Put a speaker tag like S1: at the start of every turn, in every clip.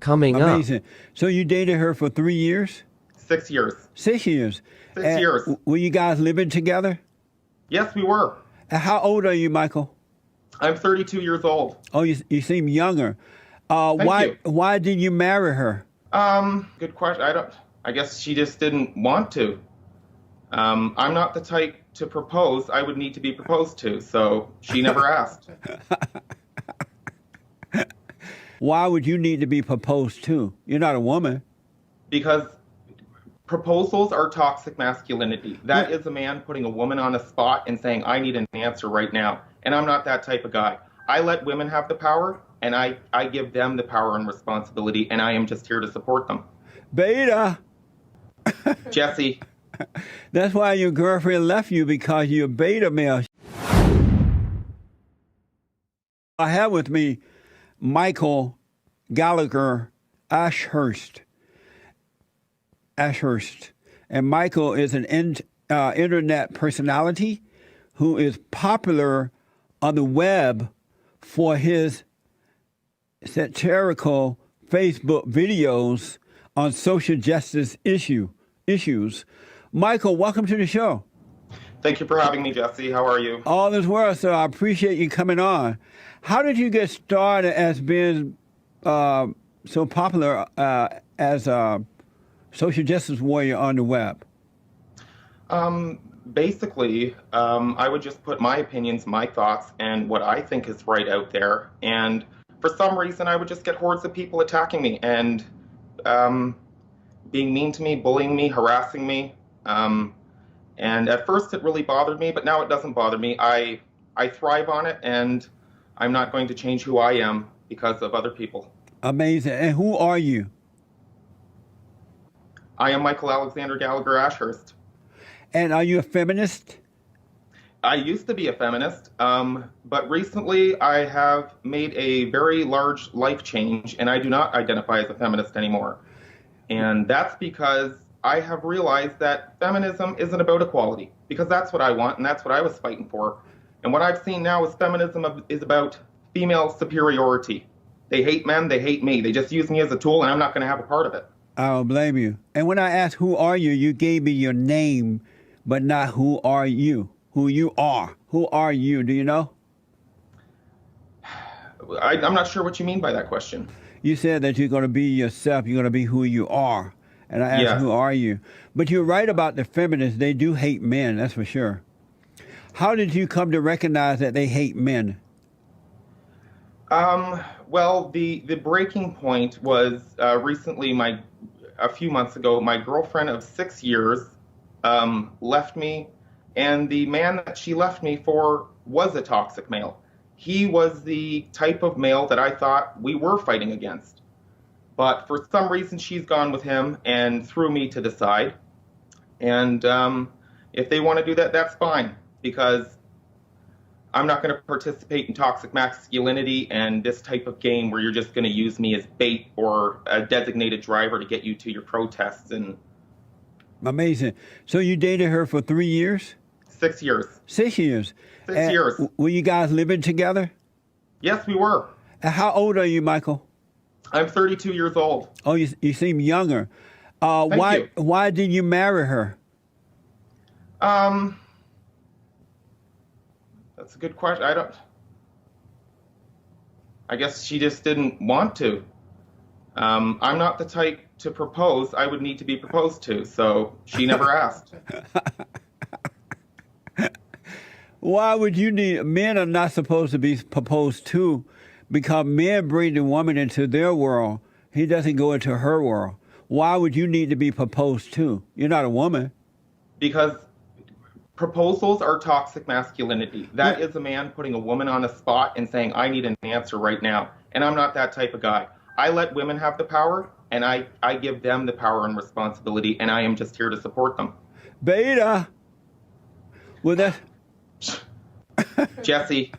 S1: coming up.
S2: Amazing. So you dated her for 3 years?
S3: 6 years.
S2: 6 years.
S3: 6 years.
S2: Were you guys living together?
S3: Yes, we were.
S2: And how old are you, Michael?
S3: I'm 32 years old.
S2: Oh, you seem younger.
S3: Thank you.
S2: Why did you marry her?
S3: Good question. I guess she just didn't want to. I'm not the type to propose. I would need to be proposed to, so she never asked.
S2: Why would you need to be proposed to? You're not a woman.
S3: Because proposals are toxic masculinity. That is a man putting a woman on the spot and saying, I need an answer right now. And I'm not that type of guy. I let women have the power, and I give them the power and responsibility, and I am just here to support them.
S2: Beta.
S3: Jesse.
S2: That's why your girlfriend left you, because you're a beta male. I have with me Michael Gallagher Ashurst. And Michael is an internet personality who is popular on the web for his satirical Facebook videos on social justice issues. Michael, welcome to the show.
S3: Thank you for having me, Jesse. How are you?
S2: All is well, so I appreciate you coming on. How did you get started as being so popular as a social justice warrior on the web?
S3: Basically, I would just put my opinions, my thoughts, and what I think is right out there. And for some reason, I would just get hordes of people attacking me and being mean to me, bullying me, harassing me. And at first, it really bothered me, but now it doesn't bother me. I thrive on it, and I'm not going to change who I am because of other people.
S2: Amazing. And who are you?
S3: I am Michael Alexander Gallagher Ashurst.
S2: And are you a feminist?
S3: I used to be a feminist, but recently I have made a very large life change, and I do not identify as a feminist anymore. And that's because I have realized that feminism isn't about equality, because that's what I want, and that's what I was fighting for. And what I've seen now is feminism is about female superiority. They hate men, they hate me. They just use me as a tool, and I'm not going to have a part of it.
S2: I don't blame you. And when I asked who are you, you gave me your name, but not who are you, who you are. Who are you? Do you know?
S3: I'm not sure what you mean by that question.
S2: You said that you're going to be yourself. You're going to be who you are. And I asked, who are you? But you're right about the feminists. They do hate men, that's for sure. How did you come to recognize that they hate men?
S3: Well, the breaking point was recently, a few months ago, my girlfriend of 6 years left me, and the man that she left me for was a toxic male. He was the type of male that I thought we were fighting against. But for some reason, she's gone with him and threw me to the side. And if they want to do that, that's fine, because I'm not going to participate in toxic masculinity and this type of game where you're just going to use me as bait or a designated driver to get you to your protests. And
S2: amazing. So you dated her for 3 years?
S3: 6 years.
S2: 6 years.
S3: 6 years.
S2: Were you guys living together?
S3: Yes, we were.
S2: And how old are you, Michael?
S3: I'm 32 years old.
S2: Oh, you seem younger.
S3: Thank you.
S2: Why did you marry her?
S3: That's a good question. I guess she just didn't want to. I'm not the type to propose. I would need to be proposed to, so she never asked.
S2: Why would you need? Men are not supposed to be proposed to, because men bring the woman into their world. He doesn't go into her world. Why would you need to be proposed to? You're not a woman.
S3: Because proposals are toxic masculinity. That is a man putting a woman on the spot and saying, I need an answer right now. And I'm not that type of guy. I let women have the power, and I give them the power and responsibility, and I am just here to support them.
S2: Beta. Well, that's...
S3: Jesse.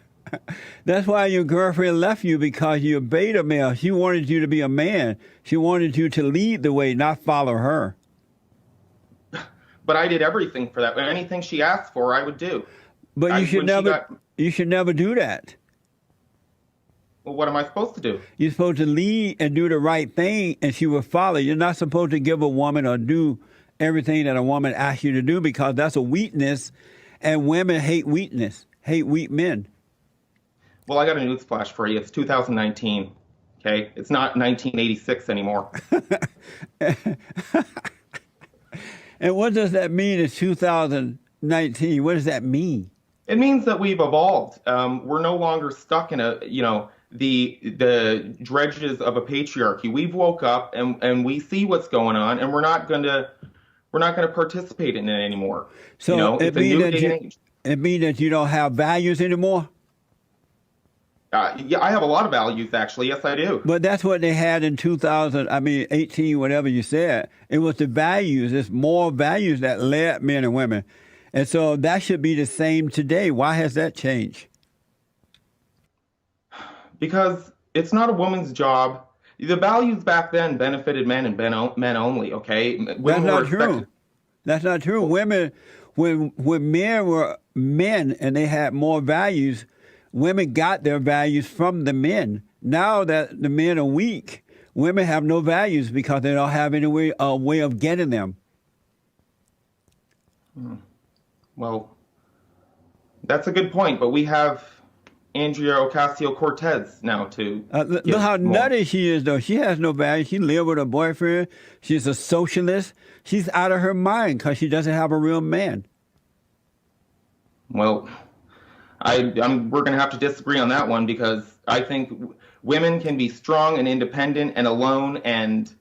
S2: That's why your girlfriend left you, because you're a beta male. She wanted you to be a man. She wanted you to lead the way, not follow her.
S3: But I did everything for that. Anything she asked for, I would do.
S2: But you should never do that.
S3: Well, what am I supposed to do?
S2: You're supposed to lead and do the right thing, and she will follow. You're not supposed to give a woman or do everything that a woman asks you to do, because that's a weakness, and women hate weakness, hate weak men.
S3: Well, I got a news flash for you. It's 2019. Okay, it's not 1986 anymore.
S2: And what does that mean in 2019? What does that mean?
S3: It means that we've evolved. We're no longer stuck in the dredges of a patriarchy. We've woke up and we see what's going on, and we're not gonna participate in it anymore.
S2: So
S3: It's a new day and age.
S2: it means that you don't have values anymore?
S3: Yeah, I have a lot of values, actually. Yes, I do.
S2: But that's what they had in 18, whatever you said. It was the values. It's more values that led men and women. And so that should be the same today. Why has that changed?
S3: Because it's not a woman's job. The values back then benefited men and men only, okay? Women
S2: That's not
S3: were
S2: true.
S3: expected.
S2: That's not true. Women, when men were men and they had more values, women got their values from the men. Now that the men are weak, women have no values because they don't have any way of getting them.
S3: Well, that's a good point, but we have Andrea Ocasio-Cortez now to
S2: Look
S3: give
S2: how
S3: more.
S2: nutty she is, though. She has no value. She lives with her boyfriend. She's a socialist. She's out of her mind because she doesn't have a real man.
S3: Well, we're going to have to disagree on that one, because I think women can be strong and independent and alone, and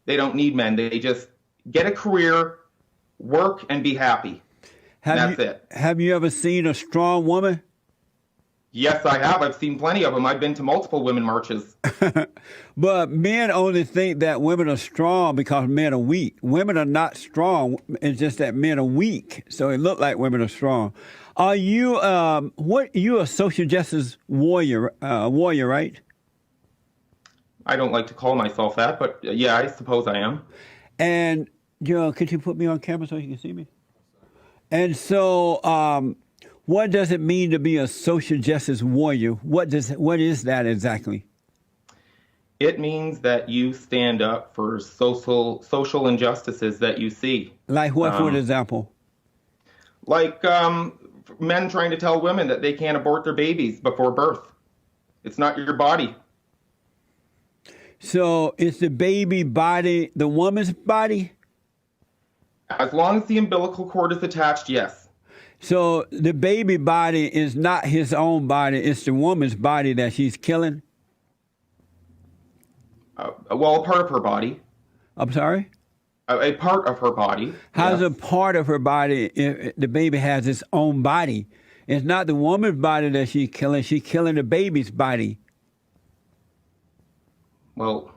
S3: they don't need men. They just get a career, work, and be happy. That's it.
S2: Have you ever seen a strong woman?
S3: Yes, I have. I've seen plenty of them. I've been to multiple women marches.
S2: But men only think that women are strong because men are weak. Women are not strong. It's just that men are weak. So it look like women are strong. Are you you a social justice warrior, right?
S3: I don't like to call myself that, but yeah, I suppose I am.
S2: And could you put me on camera so you can see me? And so, what does it mean to be a social justice warrior? What is that exactly?
S3: It means that you stand up for social injustices that you see.
S2: Like what, for example?
S3: Like men trying to tell women that they can't abort their babies before birth. It's not your body.
S2: So is the baby body the woman's body?
S3: As long as the umbilical cord is attached, yes.
S2: So the baby body is not his own body. It's the woman's body that she's killing?
S3: Well, a part of her body.
S2: I'm sorry?
S3: A part of her body.
S2: How's
S3: yes.
S2: a part of her body if the baby has its own body? It's not the woman's body that she's killing the baby's body.
S3: Well,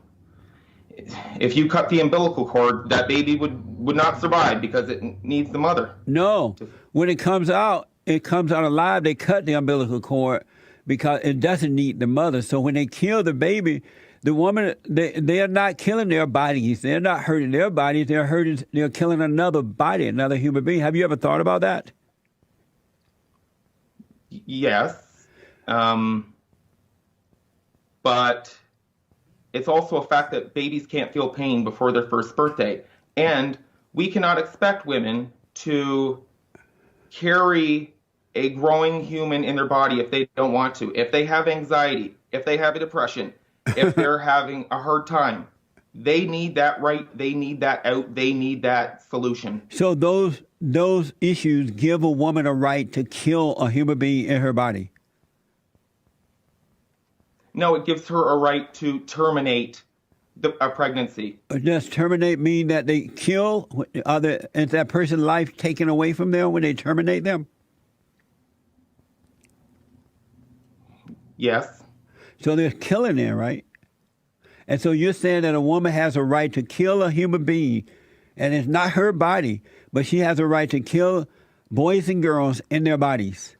S3: if you cut the umbilical cord, that baby would not survive because it needs the mother.
S2: No. When it comes out alive. They cut the umbilical cord because it doesn't need the mother. So when they kill the baby, the woman, they are not killing their bodies. They're not hurting their bodies. They're killing another body, another human being. Have you ever thought about that?
S3: Yes. But it's also a fact that babies can't feel pain before their first birthday. And we cannot expect women to carry a growing human in their body if they don't want to. If they have anxiety, if they have a depression, if they're having a hard time, they need that right. They need that out. They need that solution.
S2: So those issues give a woman a right to kill a human being in her body.
S3: No, it gives her a right to terminate a pregnancy.
S2: Does terminate mean that they kill? Is that person's life taken away from them when they terminate them?
S3: Yes.
S2: So they're killing them, right? And so you're saying that a woman has a right to kill a human being, and it's not her body, but she has a right to kill boys and girls in their bodies.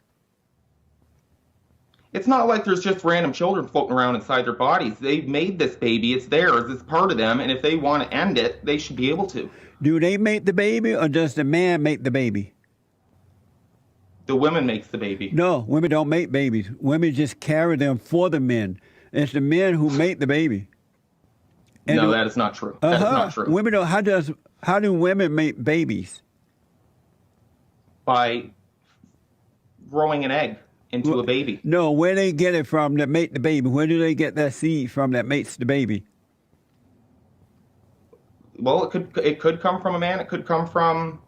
S3: It's not like there's just random children floating around inside their bodies. They've made this baby. It's theirs. It's part of them. And if they want to end it, they should be able to.
S2: Do they make the baby, or does the man make the baby?
S3: The woman makes the baby.
S2: No, women don't make babies. Women just carry them for the men. It's the men who make the baby. And
S3: No, that is not true. That is not true.
S2: Women don't. How do women make babies?
S3: By growing an egg into a baby.
S2: No, where they get it from that make the baby? Where do they get that seed from that makes the baby?
S3: Well, it could come from a man. It could come from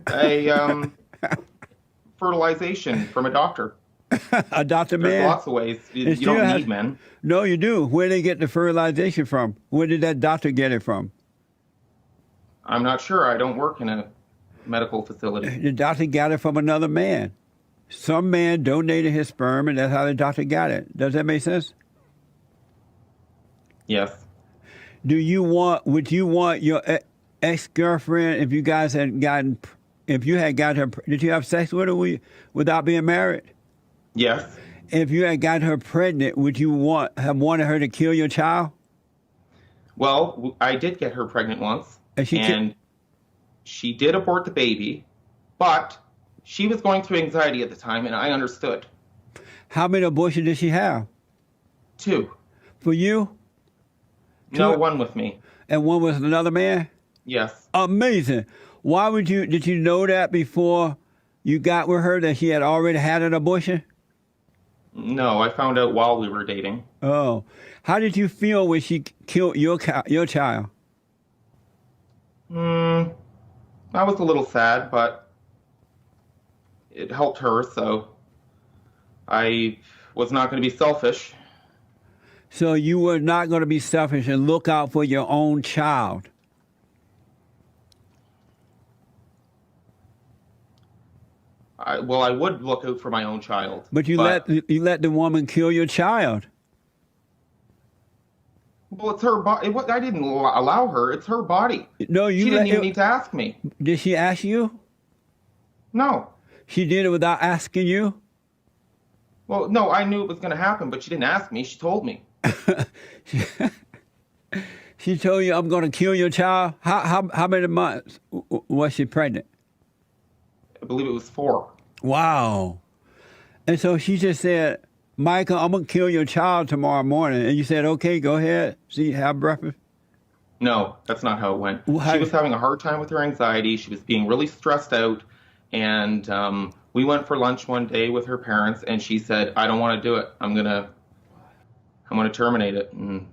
S3: a fertilization from a doctor.
S2: A doctor man?
S3: There's lots of ways. You don't need men.
S2: No, you do. Where they get the fertilization from? Where did that doctor get it from?
S3: I'm not sure. I don't work in a medical facility.
S2: The doctor got it from another man. Some man donated his sperm, and that's how the doctor got it. Does that make sense?
S3: Yes.
S2: Would you want your ex-girlfriend, if you had gotten her, did you have sex with her without being married?
S3: Yes.
S2: If you had gotten her pregnant, would you have wanted her to kill your child?
S3: Well, I did get her pregnant once, and she did abort the baby, but she was going through anxiety at the time, and I understood.
S2: How many abortions did she have?
S3: 2.
S2: For you?
S3: No, 1 with me.
S2: And 1 with another man?
S3: Yes.
S2: Amazing. Did you know that before you got with her that she had already had an abortion?
S3: No, I found out while we were dating.
S2: Oh. How did you feel when she killed your child?
S3: I was a little sad, but it helped her, so I was not going to be selfish.
S2: So you were not going to be selfish and look out for your own child.
S3: I would look out for my own child.
S2: But you let the woman kill your child.
S3: Well, it's her body. I didn't allow her. It's her body.
S2: No,
S3: she didn't even need to ask me.
S2: Did she ask you?
S3: No.
S2: She did it without asking you?
S3: Well, no, I knew it was going to happen, but she didn't ask me. She told me.
S2: She told you, I'm going to kill your child? How many months was she pregnant?
S3: I believe it was 4.
S2: Wow. And so she just said, Michael, I'm going to kill your child tomorrow morning. And you said, okay, go ahead. Have breakfast?
S3: No, that's not how it went.
S2: Well,
S3: she was having a hard time with her anxiety. She was being really stressed out. And we went for lunch one day with her parents, and she said, I don't want to do it. I'm going to terminate it. And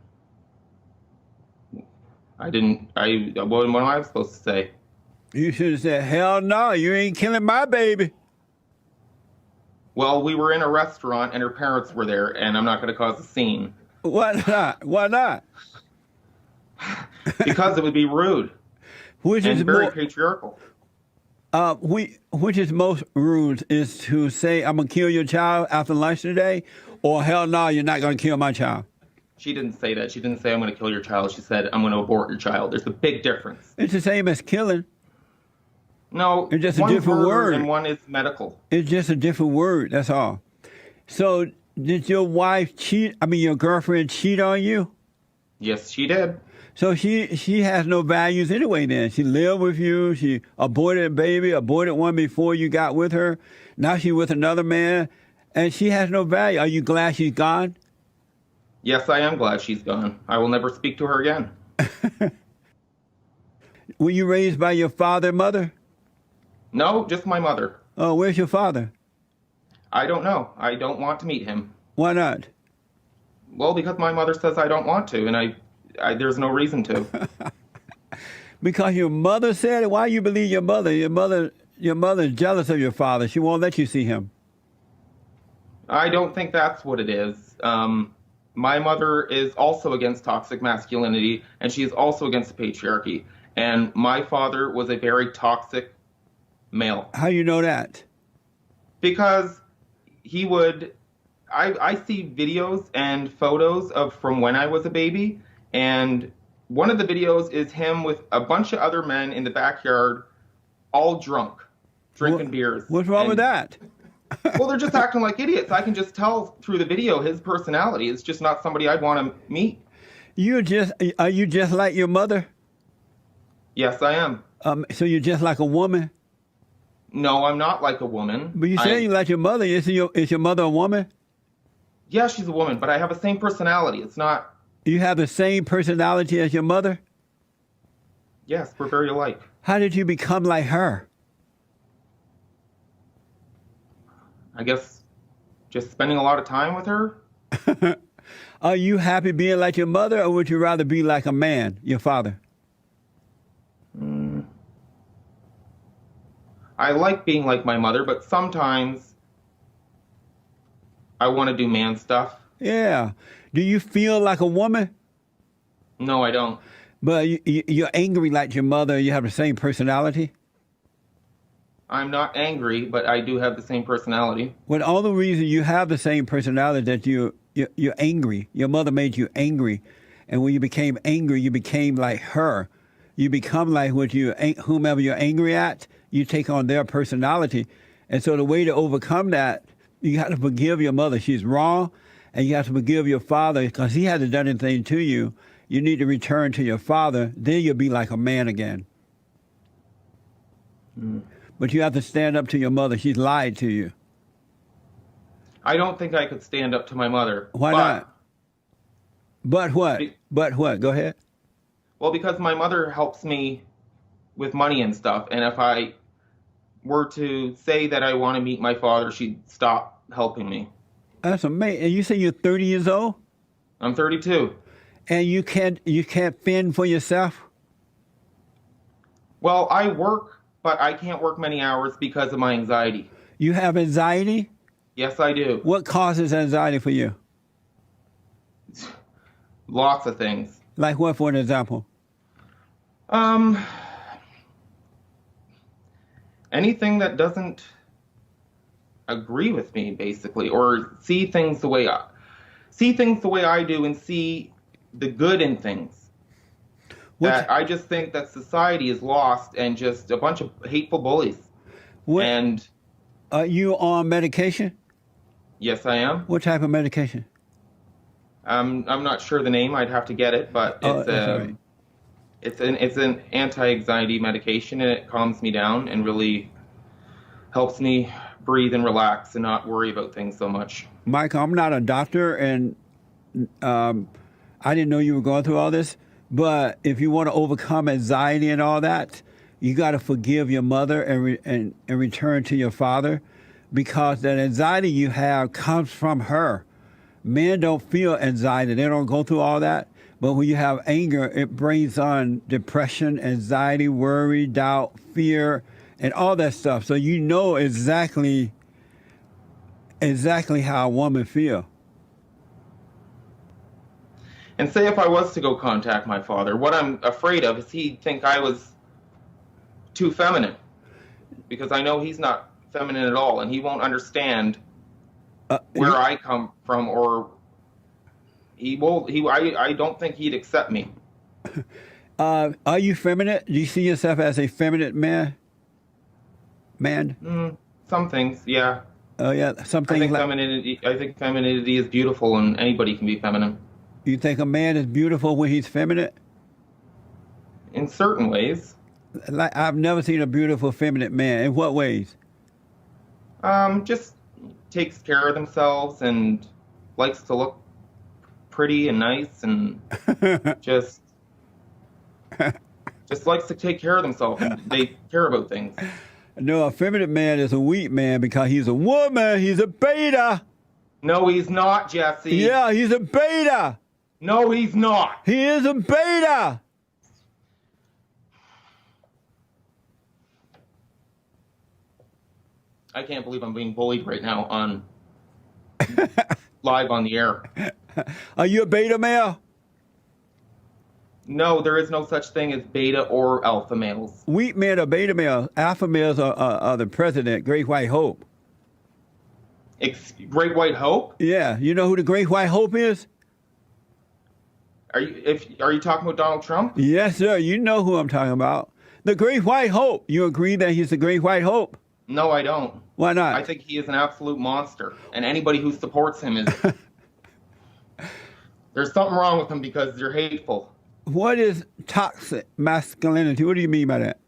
S3: what am I supposed to say?
S2: You should have said, hell no, you ain't killing my baby.
S3: Well, we were in a restaurant and her parents were there, and I'm not going to cause a scene.
S2: Why not? Why not?
S3: Because it would be rude.
S2: Which
S3: and
S2: is
S3: very
S2: more,
S3: patriarchal.
S2: Which is most rude is to say, I'm going to kill your child after lunch today, or hell no, you're not going to kill my child.
S3: She didn't say that. She didn't say, I'm going to kill your child. She said, I'm going to abort your child. There's a big difference.
S2: It's the same as killing.
S3: No,
S2: it's just a different word.
S3: And one is medical.
S2: It's just a different word, that's all. So did your girlfriend cheat on you?
S3: Yes, she did.
S2: So she has no values anyway then. She lived with you. She aborted a baby, aborted one before you got with her. Now she's with another man, and she has no value. Are you glad she's gone?
S3: Yes, I am glad she's gone. I will never speak to her again.
S2: Were you raised by your father and mother?
S3: No, just my mother.
S2: Oh, where's your father?
S3: I don't know. I don't want to meet him.
S2: Why not?
S3: Well, because my mother says I don't want to, and I there's no reason to.
S2: Because your mother said it? Why you believe your mother? Your mother is jealous of your father. She won't let you see him.
S3: I don't think that's what it is. My mother is also against toxic masculinity, and she is also against the patriarchy. And my father was a very toxic male.
S2: How you know that?
S3: Because he would... I see videos and photos from when I was a baby, and one of the videos is him with a bunch of other men in the backyard, all drunk, drinking beers.
S2: What's wrong with that?
S3: Well, they're just acting like idiots. I can just tell through the video his personality. It's just not somebody I'd want to meet.
S2: Are you just like your mother?
S3: Yes, I am.
S2: So you're just like a woman?
S3: No, I'm not like a woman.
S2: But you say you like your mother. Is your mother a woman?
S3: Yeah, she's a woman, but I have the same personality. It's not.
S2: You have the same personality as your mother?
S3: Yes, we're very alike.
S2: How did you become like her?
S3: I guess just spending a lot of time with her.
S2: Are you happy being like your mother, or would you rather be like a man, your father?
S3: I like being like my mother, but sometimes I want to do man stuff.
S2: Yeah. Do you feel like a woman?
S3: No, I don't.
S2: But you're angry like your mother. You have the same personality.
S3: I'm not angry, but I do have the same personality.
S2: Well, all the reason you have the same personality that you're angry. Your mother made you angry, and when you became angry, you became like her. You become like whomever you're angry at. You take on their personality, and so the way to overcome that, you have to forgive your mother. She's wrong, and you have to forgive your father because he hasn't done anything to you. You need to return to your father. Then you'll be like a man again. But you have to stand up to your mother. She's lied to you.
S3: I don't think I could stand up to my mother.
S2: Why not? But what? But what? Go ahead.
S3: Well, because my mother helps me with money and stuff, and if I were to say that I want to meet my father, she'd stop helping me.
S2: That's amazing. And you say you're 30 years old?
S3: I'm 32.
S2: And you can't fend for yourself?
S3: Well, I work, but I can't work many hours because of my anxiety.
S2: You have anxiety?
S3: Yes, I do.
S2: What causes anxiety for you?
S3: Lots of things.
S2: Like what, for an example?
S3: Anything that doesn't agree with me, basically, or see things the way I do, and see the good in things. That I just think that society is lost and just a bunch of hateful bullies. And
S2: are you on medication?
S3: Yes, I am.
S2: What type of medication?
S3: I'm not sure the name. I'd have to get it, but it's an anti-anxiety medication, and it calms me down and really helps me breathe and relax and not worry about things so much.
S2: Michael, I'm not a doctor, and I didn't know you were going through all this. But if you want to overcome anxiety and all that, you got to forgive your mother and return to your father, because that anxiety you have comes from her. Men don't feel anxiety. They don't go through all that. But when you have anger, it brings on depression, anxiety, worry, doubt, fear, and all that stuff. So you know exactly how a woman feels.
S3: And say if I was to go contact my father, what I'm afraid of is he'd think I was too feminine, because I know he's not feminine at all, and he won't understand where I come from, or I don't think he'd accept me.
S2: Are you feminine? Do you see yourself as a feminine man?
S3: Some things, yeah.
S2: Oh, yeah, something.
S3: I think femininity is beautiful, and anybody can be feminine.
S2: You think a man is beautiful when he's feminine?
S3: In certain ways.
S2: Like, I've never seen a beautiful feminine man. In what ways?
S3: Just takes care of themselves and likes to look pretty and nice, and just likes to take care of themselves. They care about things.
S2: No, a feminine man is a weak man because he's a woman. He's a beta.
S3: No, he's not, Jesse.
S2: Yeah, he's a beta.
S3: No, he's not.
S2: He is a beta.
S3: I can't believe I'm being bullied right now on live on the air.
S2: Are you a beta male?
S3: No, there is no such thing as beta or alpha males.
S2: Weak men are beta males. Alpha males are the president, Great White Hope.
S3: Great White Hope?
S2: Yeah, you know who the Great White Hope is?
S3: Are you talking about Donald Trump?
S2: Yes, sir. You know who I'm talking about. The Great White Hope. You agree that he's the Great White Hope?
S3: No, I don't.
S2: Why not?
S3: I think he is an absolute monster, and anybody who supports him is... There's something wrong with him because they're hateful.
S2: What is toxic masculinity? What do you mean by that?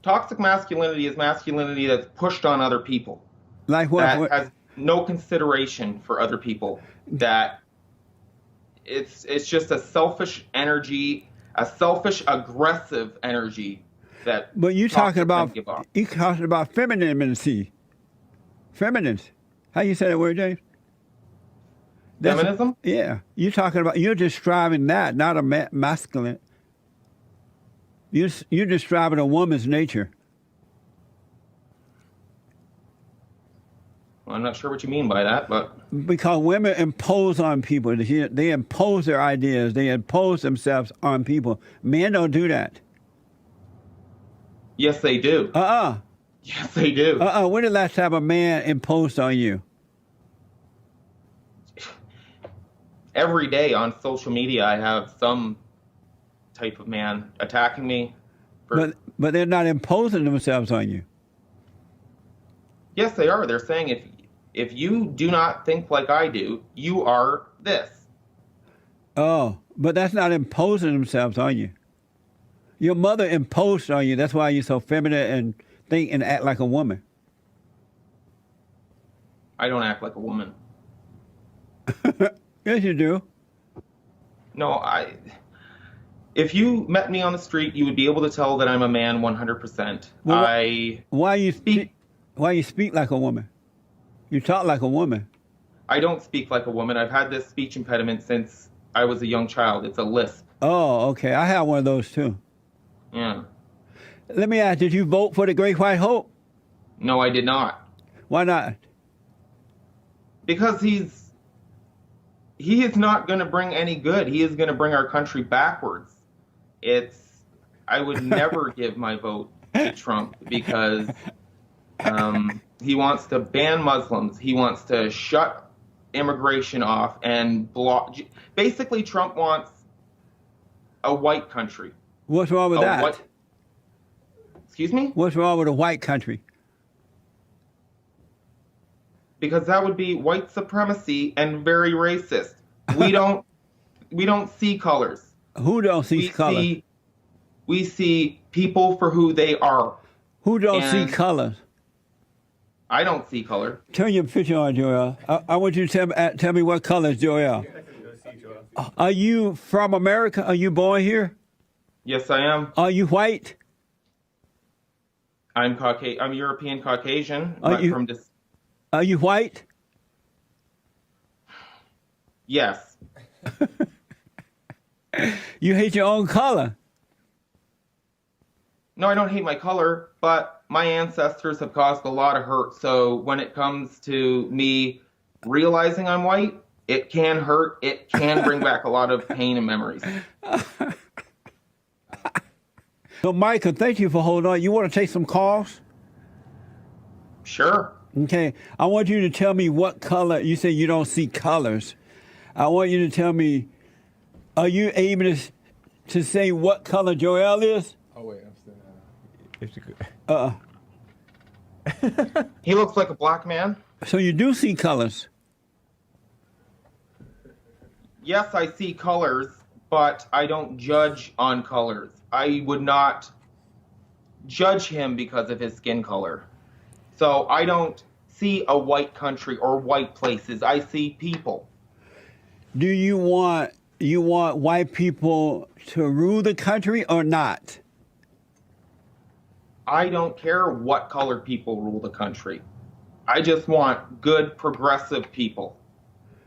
S3: Toxic masculinity is masculinity that's pushed on other people.
S2: Like what?
S3: no consideration for other people. That it's just a selfish energy, a selfish, aggressive energy that.
S2: But you
S3: toxic men give off.
S2: talking about femininity. Feminine. How you say that word, James?
S3: Feminism?
S2: Yeah. You're describing that, not a masculine. You're describing a woman's nature.
S3: Well, I'm not sure what you mean by that, but
S2: Because women impose on people. They impose their ideas. They impose themselves on people. Men don't do that.
S3: yes, they do. Yes, they do.
S2: When the last time a man imposed on you?
S3: Every day on social media, I have some type of man attacking me.
S2: But they're not imposing themselves on you.
S3: Yes, they are. They're saying if you do not think like I do, you are this.
S2: Oh, but that's not imposing themselves on you. Your mother imposed on you. That's why you're so feminine and think and act like a woman.
S3: I don't act like a woman.
S2: Yes, you do.
S3: No, if you met me on the street, you would be able to tell that I'm a man 100%.
S2: Well, why you speak like a woman? You talk like a woman.
S3: I don't speak like a woman. I've had this speech impediment since I was a young child. It's a lisp.
S2: Oh, okay. I have one of those too.
S3: Yeah.
S2: Let me ask, did you vote for the Great White Hope?
S3: No, I did not.
S2: Why not?
S3: Because he is not going to bring any good. He is going to bring our country backwards. I would never give my vote to Trump because he wants to ban Muslims. He wants to shut immigration off and block. Basically, Trump wants a white country.
S2: What's wrong with that?
S3: Excuse me?
S2: What's wrong with a white country?
S3: Because that would be white supremacy and very racist. We don't see colors.
S2: Who don't see color?
S3: We see people for who they are.
S2: Who don't see colors?
S3: I don't see color.
S2: Turn your picture on, Joel. I want you to tell me what color is Joel. Are you from America? Are you born here?
S3: Yes, I am.
S2: Are you white?
S3: I'm European Caucasian.
S2: Are you white?
S3: Yes.
S2: You hate your own color.
S3: No, I don't hate my color, but my ancestors have caused a lot of hurt. So when it comes to me realizing I'm white, it can hurt. It can bring back a lot of pain and memories.
S2: So, Michael, thank you for holding on. You want to take some calls?
S3: Sure.
S2: Okay. I want you to tell me what color. You say you don't see colors. I want you to tell me, are you able to say what color Joel is?
S1: Oh, wait. I'm still...
S3: He looks like a black man.
S2: So you do see colors.
S3: Yes, I see colors, but I don't judge on colors. I would not judge him because of his skin color. So I don't see a white country or white places. I see people.
S2: Do you want white people to rule the country or not?
S3: I don't care what colored people rule the country. I just want good, progressive people.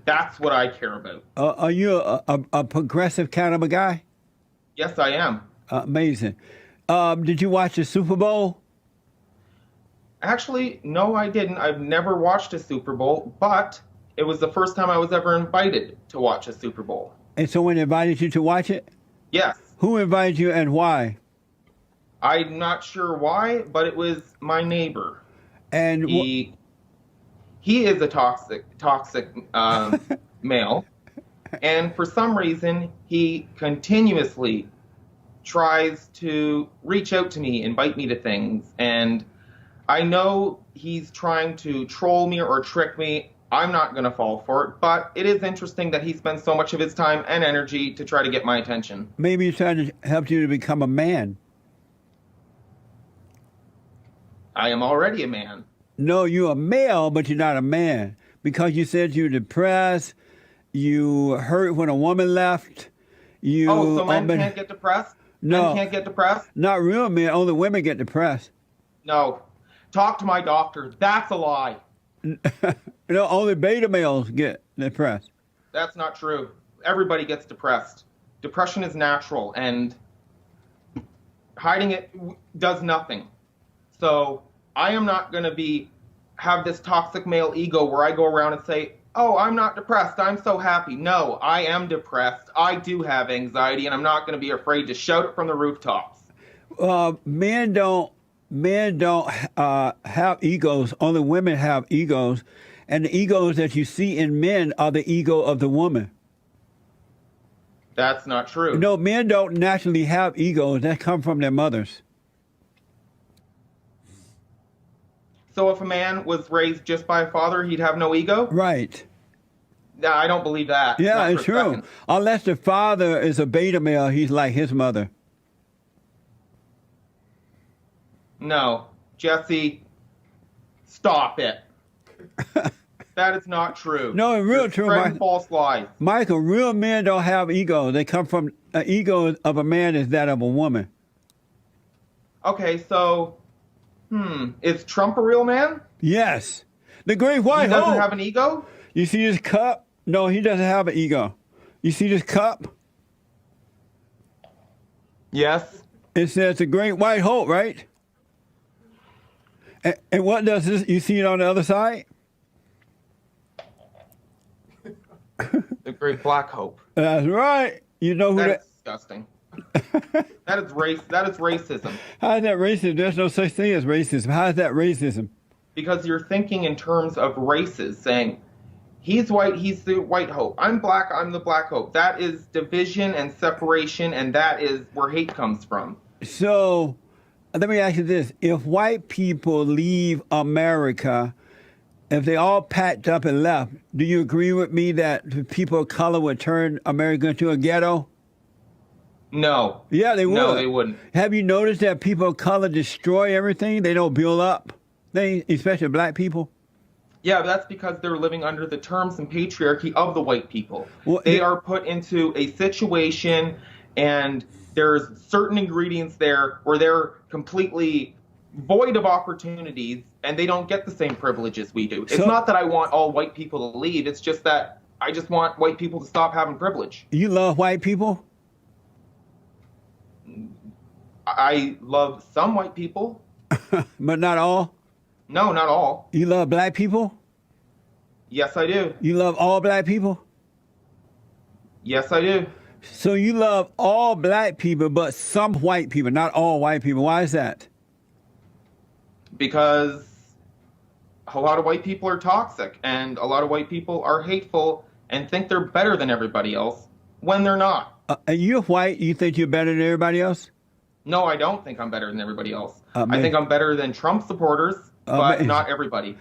S3: That's what I care about.
S2: Are you a progressive kind of a guy?
S3: Yes, I am.
S2: Amazing. Did you watch the Super Bowl?
S3: Actually, no, I didn't. I've never watched a Super Bowl, but it was the first time I was ever invited to watch a Super Bowl.
S2: And someone invited you to watch it?
S3: Yes.
S2: Who invited you and why?
S3: I'm not sure why, but it was my neighbor.
S2: And
S3: he is a toxic male, and for some reason he continuously tries to reach out to me, invite me to things, and I know he's trying to troll me or trick me. I'm not going to fall for it, but it is interesting that he spends so much of his time and energy to try to get my attention.
S2: Maybe he's trying to help you to become a man.
S3: I am already a man.
S2: No, you're a male, but you're not a man because you said you're depressed. You hurt when a woman left. You
S3: Oh, so men can't get depressed?
S2: No.
S3: Men can't get depressed?
S2: Not real men. Only women get depressed.
S3: No. Talk to my doctor. That's a lie.
S2: Only beta males get depressed.
S3: That's not true. Everybody gets depressed. Depression is natural, and hiding it does nothing. So I am not going to have this toxic male ego where I go around and say, oh, I'm not depressed, I'm so happy. No, I am depressed. I do have anxiety, and I'm not going to be afraid to shout it from the rooftops.
S2: Men don't have egos. Only women have egos. And the egos that you see in men are the ego of the woman.
S3: That's not true.
S2: No, men don't naturally have egos. That come from their mothers.
S3: So if a man was raised just by a father, he'd have no ego?
S2: Right.
S3: No, I don't believe that.
S2: Yeah,
S3: Not
S2: it's
S3: for a
S2: true.
S3: second.
S2: Unless the father is a beta male, he's like his mother.
S3: No. Jesse, stop it. That is not true.
S2: No, it's real
S3: You're
S2: true,
S3: spreading
S2: Mike.
S3: false lies.
S2: Michael, real men don't have egos. They come from an ego of a man is that of a woman.
S3: Okay, so, is Trump a real man?
S2: Yes. The great white
S3: He doesn't
S2: hope.
S3: have an ego?
S2: You see this cup? No, he doesn't have an ego. You see this cup?
S3: Yes.
S2: It says the great white hope, right? And what does this? You see it on the other side?
S3: The great black hope.
S2: That's right. You know who
S3: That is disgusting. That is racism.
S2: How is that racism? There's no such thing as racism. How is that racism?
S3: Because you're thinking in terms of races, saying, he's white, he's the white hope. I'm black, I'm the black hope. That is division and separation, and that is where hate comes from.
S2: So, let me ask you this. If white people leave America, if they all packed up and left, do you agree with me that the people of color would turn America into a ghetto?
S3: No.
S2: Yeah, they would.
S3: No, they wouldn't.
S2: Have you noticed that people of color destroy everything? They don't build up things, especially black people?
S3: Yeah, but that's because they're living under the terms and patriarchy of the white people.
S2: Well,
S3: they are put into a situation, and there's certain ingredients there where they're completely void of opportunities, and they don't get the same privileges we do. It's not that I want all white people to leave. It's just that I just want white people to stop having privilege.
S2: You love white people?
S3: I love some white people.
S2: But not all?
S3: No, not all.
S2: You love black people?
S3: Yes, I do.
S2: You love all black people?
S3: Yes, I do.
S2: So you love all black people, but some white people, not all white people. Why is that?
S3: Because a lot of white people are toxic, and a lot of white people are hateful and think they're better than everybody else when they're not.
S2: You're white. You think you're better than everybody else?
S3: No, I don't think I'm better than everybody else.
S2: I
S3: I think I'm better than Trump supporters, but not everybody.